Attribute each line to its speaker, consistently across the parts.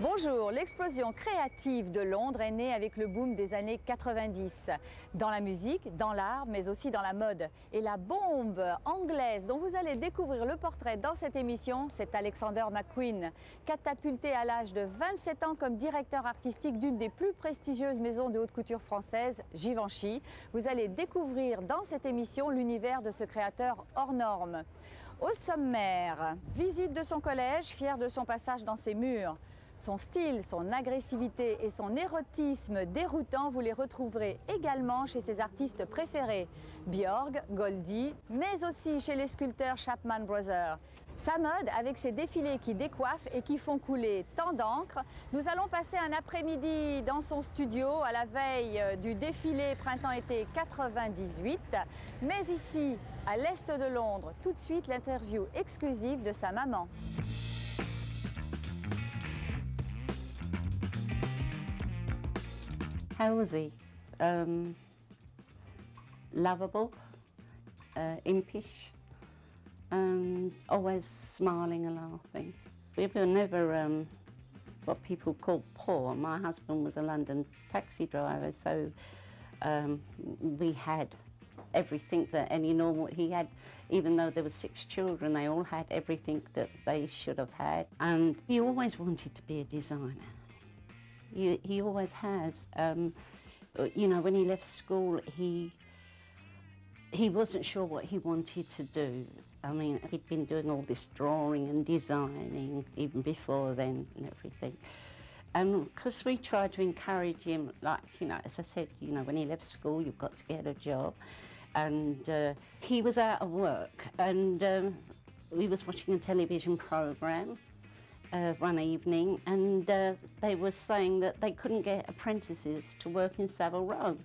Speaker 1: Bonjour, l'explosion créative de Londres est née avec le boom des années 90. Dans la musique, dans l'art, mais aussi dans la mode. Et la bombe anglaise dont vous allez découvrir le portrait dans cette émission, c'est Alexander McQueen. Catapulté à l'âge de 27 ans comme directeur artistique d'une des plus prestigieuses maisons de haute couture française, Givenchy, vous allez découvrir dans cette émission l'univers de ce créateur hors norme. Au sommaire, visite de son collège, fier de son passage dans ses murs. Son style, son agressivité et son érotisme déroutant, vous les retrouverez également chez ses artistes préférés, Björk, Goldie, mais aussi chez les sculpteurs Chapman Brothers. Sa mode avec ses défilés qui décoiffent et qui font couler tant d'encre. Nous allons passer un après-midi dans son studio à la veille du défilé printemps-été 98. Mais ici, à l'est de Londres, tout de suite l'interview exclusive de sa maman.
Speaker 2: How was he? Lovable, impish, and always smiling and laughing. We were never what people call poor. My husband was a London taxi driver, so we had everything that any normal, he had, even though there were 6 children, they all had everything that they should have had. And he always wanted to be a designer. He always has. You know, when he left school, he wasn't sure what he wanted to do. I mean, he'd been doing all this drawing and designing even before then and everything. And because we tried to encourage him, like, you know, as I said, you know, when he left school, you've got to get a job. And he was out of work, and we was watching a television programme one evening, and they were saying that they couldn't get apprentices to work in Savile Row.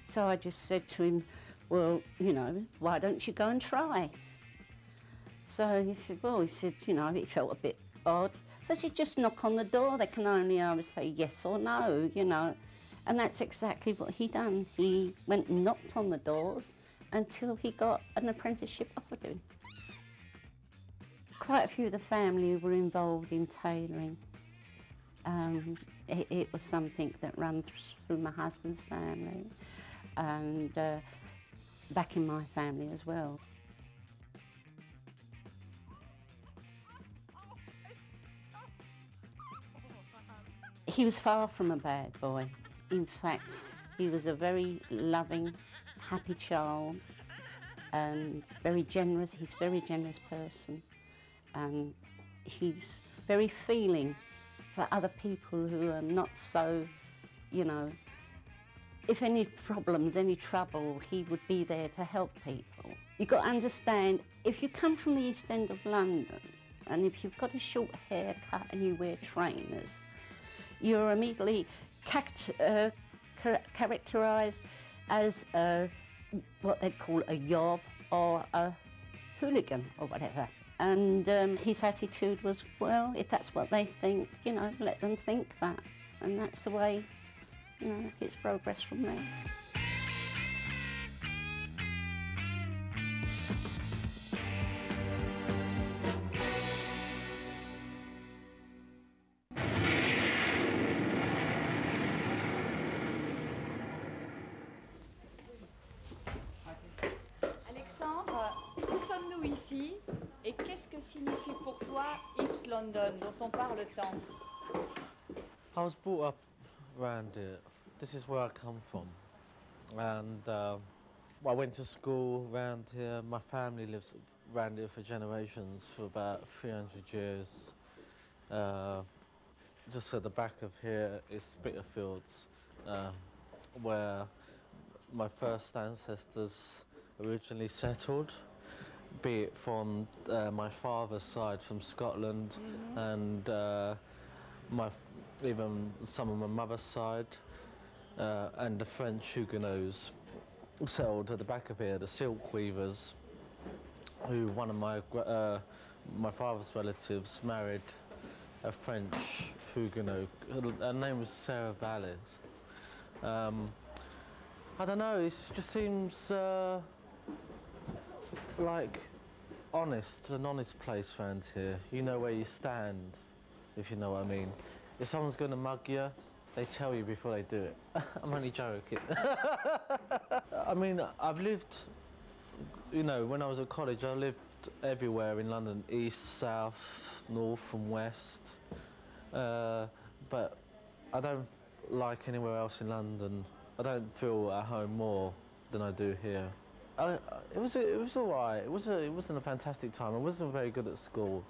Speaker 2: So I just said to him, well, you know, why don't you go and try? So he said, well, you know, it felt a bit odd. So I said, just knock on the door. They can only either say yes or no, you know. And that's exactly what he done. He went and knocked on the doors until he got an apprenticeship offered him. Quite a few of the family were involved in tailoring. It was something that runs through my husband's family and back in my family as well. He was far from a bad boy. In fact, he was a very loving, happy child and very generous. He's a very generous person. He's very feeling for other people who are not so, you know, if any problems, any trouble, he would be there to help people. You've got to understand, if you come from the East End of London and if you've got a short haircut and you wear trainers, you're immediately characterised as what they'd call a yob or a hooligan or whatever. And his attitude was, well, if that's what they think, you know, let them think that. And that's the way, you know, it's progressed from there.
Speaker 1: Alexandre, où sommes-nous ici et qu'est-ce que signifie pour toi East London, dont on parle tant?
Speaker 3: I was brought up around here. This is where I come from. And I went to school around here. My family lives around here for generations, for about 300 years. Just at the back of here is Spitalfields, where my first ancestors originally settled, be it from my father's side from Scotland, and even some of my mother's side, and the French Huguenots settled at the back of here, the silk weavers, who one of my father's relatives married a French Huguenot. Her name was Sarah Valles. I don't know, it just seems like an honest place around here. You know where you stand. if you know what I mean. If someone's going to mug you, they tell you before they do it. I'm only joking. I mean, I've lived, you know, when I was at college, I lived everywhere in London, east, south, north and west. But I don't like anywhere else in London. I don't feel at home more than I do here. It was all right. It wasn't a fantastic time. I wasn't very good at school.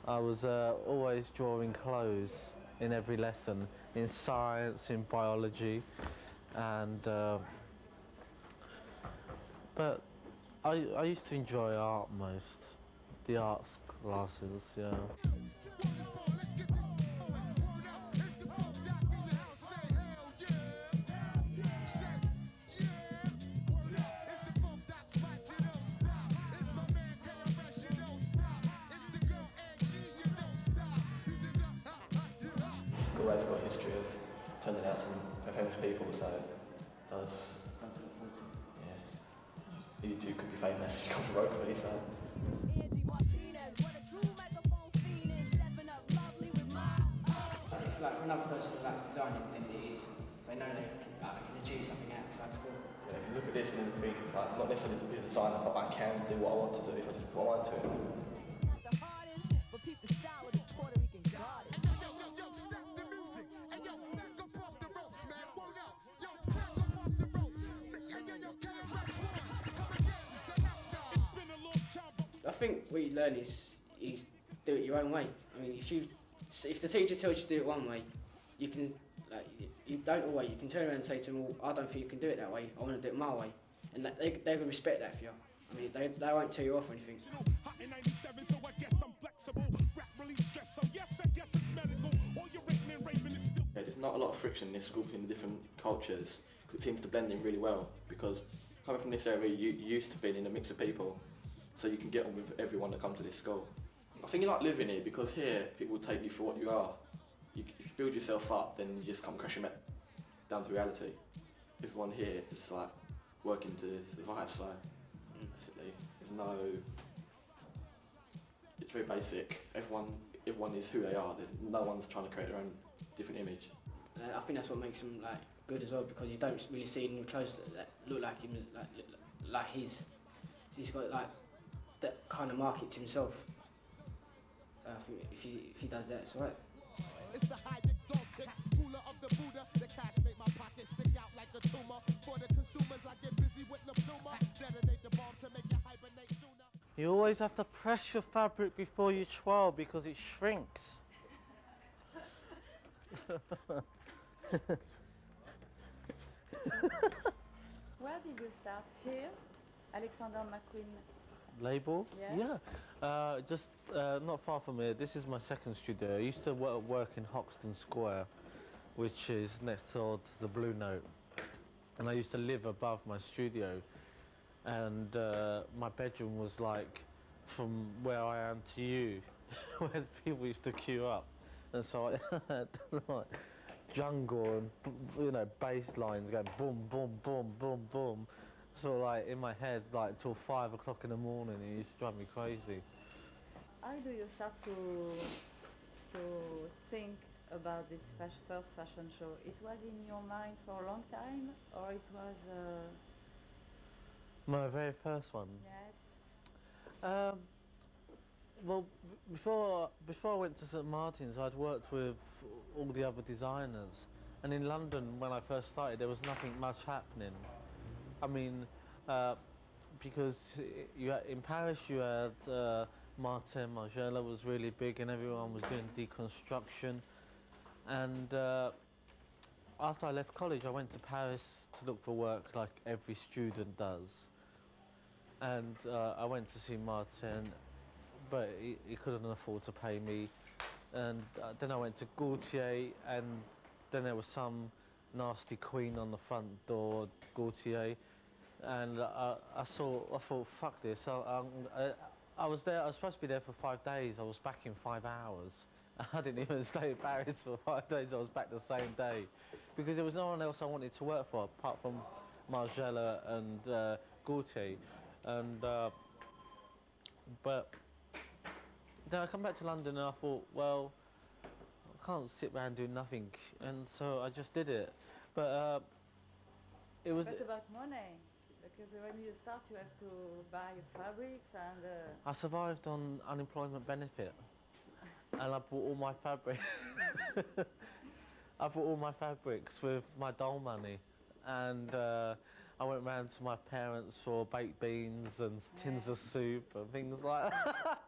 Speaker 3: I was always drawing clothes in every lesson, in science, in biology, and but I used to enjoy art most, the arts classes, yeah.
Speaker 4: Always got a history of turning out some famous people, so it does something important. Yeah. You two could be famous if you come from Rugby, so.
Speaker 5: Like for another person who likes designing than it is, so they know they can achieve something outside school.
Speaker 4: Yeah, you can look at this and then think, like, not necessarily to be a designer, but I can do what I want to do if I just put my mind to it.
Speaker 5: I think what you learn is you do it your own way. I mean, if the teacher tells you to do it one way, you can, like, you don't always. You can turn around and say to them, "Well, I don't think you can do it that way. I want to do it my way," and they're gonna respect that for you. I mean, they won't tell you off or anything.
Speaker 4: Yeah, there's not a lot of friction in this school between the different cultures, because it seems to blend in really well, because coming from this area, you used to being in a mix of people, so you can get on with everyone that comes to this school. I think you like living here, because here, people take you for what you are. If you build yourself up, then you just come crashing down to reality. Everyone here is like working to survive, so basically, there's no... It's very basic. Everyone is who they are. No one's trying to create their own different image.
Speaker 5: I think that's what makes him like good as well, because you don't really see him close that look like him, like his. So he's got like that kind of market to himself. So I think if he does that, it's alright. It's the high exalted ruler of the Buddha. The cash make my pockets stick out like a tumor. For the consumers, I get busy with the pluma. Detonate the bomb to make you hibernate sooner.
Speaker 3: You always have to press your fabric before you twirl because it shrinks.
Speaker 1: Where did you start? Here? Alexander McQueen
Speaker 3: Label?
Speaker 1: Yes.
Speaker 3: Yeah, just not far from here. This is my second studio. I used to work in Hoxton Square, which is next door to the Blue Note. And I used to live above my studio. And my bedroom was like from where I am to you, where people used to queue up. And so I had like jungle and, you know, bass lines going boom, boom, boom, boom, boom. So like in my head, like till 5 o'clock in the morning, it used to drive me crazy.
Speaker 1: How do you start to think about this first fashion show? It was in your mind for a long time, or it was...
Speaker 3: My very first one?
Speaker 1: Yes.
Speaker 3: Well, before I went to St Martin's, I'd worked with all the other designers. And in London, when I first started, there was nothing much happening. I mean, because in Paris you had Martin Margiela was really big and everyone was doing deconstruction. And after I left college, I went to Paris to look for work like every student does. And I went to see Martin, but he couldn't afford to pay me. And then I went to Gaultier, and then there was some nasty queen on the front door, Gaultier. And I thought, fuck this. I was supposed to be there for 5 days. I was back in 5 hours. I didn't even stay in Paris for 5 days. I was back the same day. Because there was no one else I wanted to work for, apart from Margiela and Gaultier. And, but then I come back to London and I thought, well, can't sit around and do nothing, and so I just did it. But it was.
Speaker 1: What about money? Because when you start, you have to buy fabrics and.
Speaker 3: I survived on unemployment benefit, and I bought all my fabric. I bought all my fabrics with my doll money, and I went round to my parents for baked beans and tins of soup and things like that.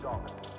Speaker 6: Dominant.